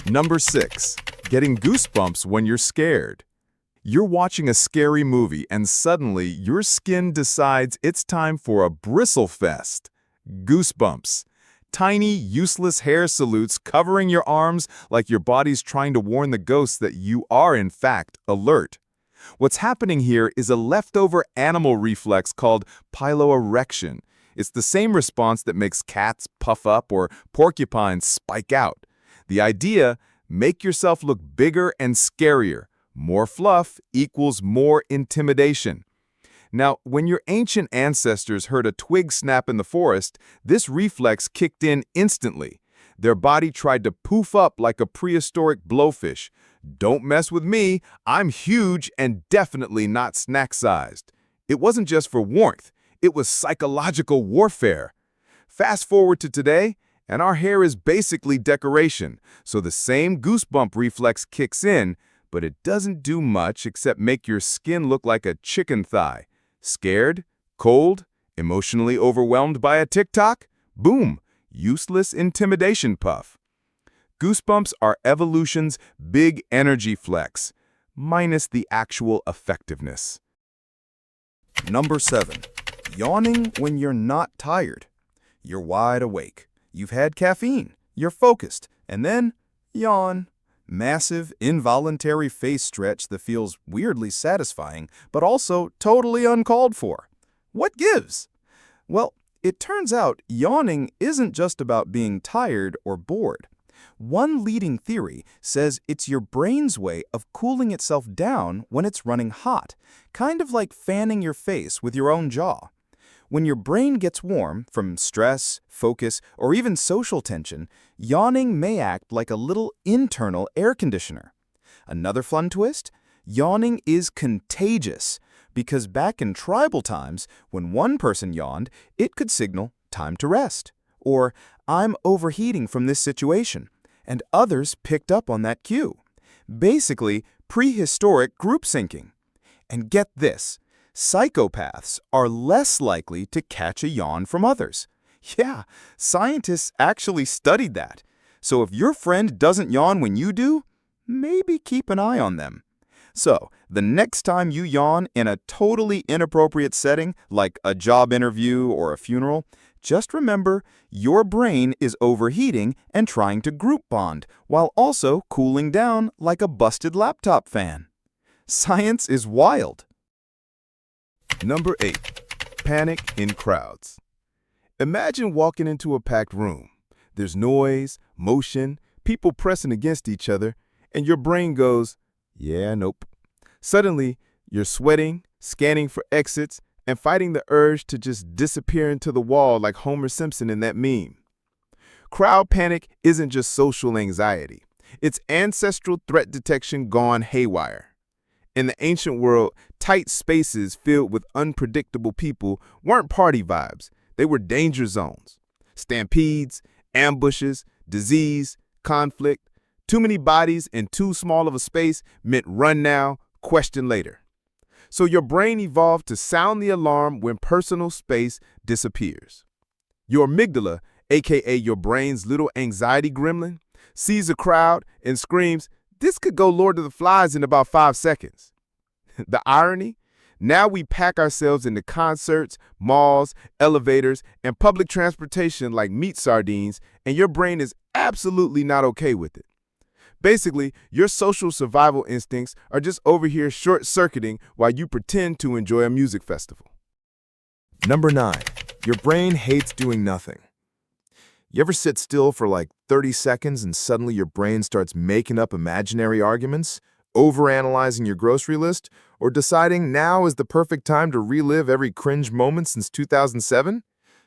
Number 6. Getting goosebumps when you're scared. You're watching a scary movie and suddenly your skin decides it's time for a bristle fest. Goosebumps. Tiny, useless hair salutes covering your arms like your body's trying to warn the ghosts that you are, in fact, alert. What's happening here is a leftover animal reflex called piloerection. It's the same response that makes cats puff up or porcupines spike out. The idea, make yourself look bigger and scarier. More fluff equals more intimidation. Now, when your ancient ancestors heard a twig snap in the forest, this reflex kicked in instantly. Their body tried to poof up like a prehistoric blowfish. Don't mess with me, I'm huge and definitely not snack-sized. It wasn't just for warmth, it was psychological warfare. Fast forward to today, and our hair is basically decoration, so the same goosebump reflex kicks in, but it doesn't do much except make your skin look like a chicken thigh. Scared? Cold? Emotionally overwhelmed by a TikTok? Boom! Useless intimidation puff. Goosebumps are evolution's big energy flex, minus the actual effectiveness. Number 7. Yawning when you're not tired. You're wide awake. You've had caffeine. You're focused. And then, yawn. Massive, involuntary face stretch that feels weirdly satisfying, but also totally uncalled for. What gives? Well, it turns out yawning isn't just about being tired or bored. One leading theory says it's your brain's way of cooling itself down when it's running hot, kind of like fanning your face with your own jaw. When your brain gets warm from stress, focus, or even social tension, yawning may act like a little internal air conditioner. Another fun twist? Yawning is contagious, because back in tribal times, when one person yawned, it could signal time to rest, or I'm overheating from this situation, and others picked up on that cue. Basically, prehistoric group syncing. And get this. Psychopaths are less likely to catch a yawn from others. Yeah, scientists actually studied that. So if your friend doesn't yawn when you do, maybe keep an eye on them. So, the next time you yawn in a totally inappropriate setting, like a job interview or a funeral, just remember your brain is overheating and trying to group bond, while also cooling down like a busted laptop fan. Science is wild. Number 8. Panic in crowds. Imagine walking into a packed room. There's noise, motion, people pressing against each other, and your brain goes, yeah, nope. Suddenly, you're sweating, scanning for exits, and fighting the urge to just disappear into the wall like Homer Simpson in that meme. Crowd panic isn't just social anxiety. It's ancestral threat detection gone haywire. In the ancient world, tight spaces filled with unpredictable people weren't party vibes. They were danger zones. Stampedes, ambushes, disease, conflict. Too many bodies in too small of a space meant run now, question later. So your brain evolved to sound the alarm when personal space disappears. Your amygdala, aka your brain's little anxiety gremlin, sees a crowd and screams, "This could go Lord of the Flies in about 5 seconds." The irony? Now we pack ourselves into concerts, malls, elevators, and public transportation like meat sardines, and your brain is absolutely not okay with it. Basically, your social survival instincts are just over here short-circuiting while you pretend to enjoy a music festival. Number 9. Your brain hates doing nothing. You ever sit still for like 30 seconds and suddenly your brain starts making up imaginary arguments, overanalyzing your grocery list, or deciding now is the perfect time to relive every cringe moment since 2007?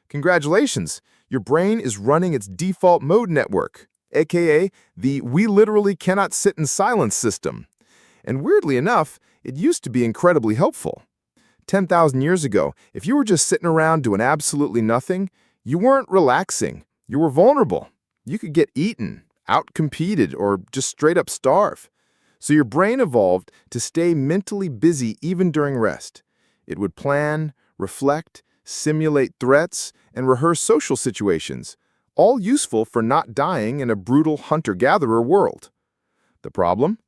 Congratulations, your brain is running its default mode network, aka the we literally cannot sit in silence system. And weirdly enough, it used to be incredibly helpful. 10,000 years ago, if you were just sitting around doing absolutely nothing, you weren't relaxing. You were vulnerable. You could get eaten, outcompeted, or just straight up starve. So your brain evolved to stay mentally busy even during rest. It would plan, reflect, simulate threats, and rehearse social situations, all useful for not dying in a brutal hunter-gatherer world. The problem?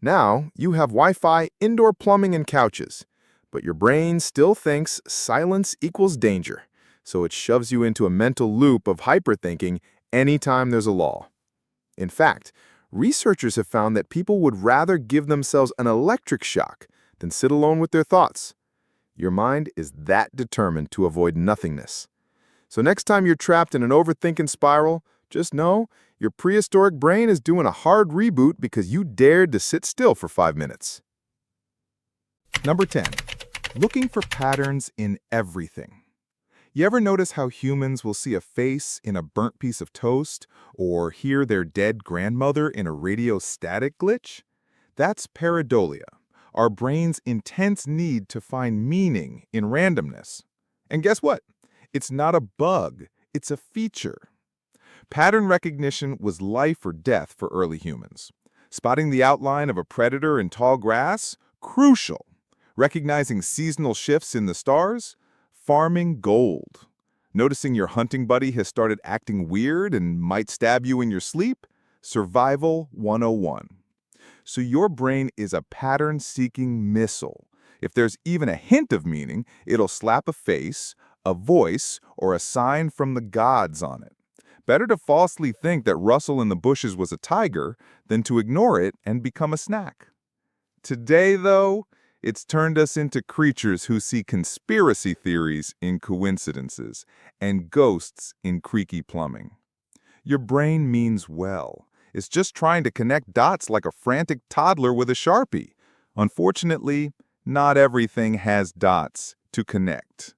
Now you have Wi-Fi, indoor plumbing, and couches, but your brain still thinks silence equals danger, so it shoves you into a mental loop of hyperthinking anytime there's a lull. In fact, researchers have found that people would rather give themselves an electric shock than sit alone with their thoughts. Your mind is that determined to avoid nothingness. So next time you're trapped in an overthinking spiral, just know your prehistoric brain is doing a hard reboot because you dared to sit still for 5 minutes. Number 10. Looking for patterns in everything. You ever notice how humans will see a face in a burnt piece of toast or hear their dead grandmother in a radio static glitch? That's pareidolia, our brain's intense need to find meaning in randomness. And guess what? It's not a bug, it's a feature. Pattern recognition was life or death for early humans. Spotting the outline of a predator in tall grass? Crucial. Recognizing seasonal shifts in the stars? Farming gold. Noticing your hunting buddy has started acting weird and might stab you in your sleep? Survival 101. So your brain is a pattern-seeking missile. If there's even a hint of meaning, it'll slap a face, a voice, or a sign from the gods on it. Better to falsely think that Russell in the bushes was a tiger than to ignore it and become a snack. Today, though, it's turned us into creatures who see conspiracy theories in coincidences and ghosts in creaky plumbing. Your brain means well. It's just trying to connect dots like a frantic toddler with a Sharpie. Unfortunately, not everything has dots to connect.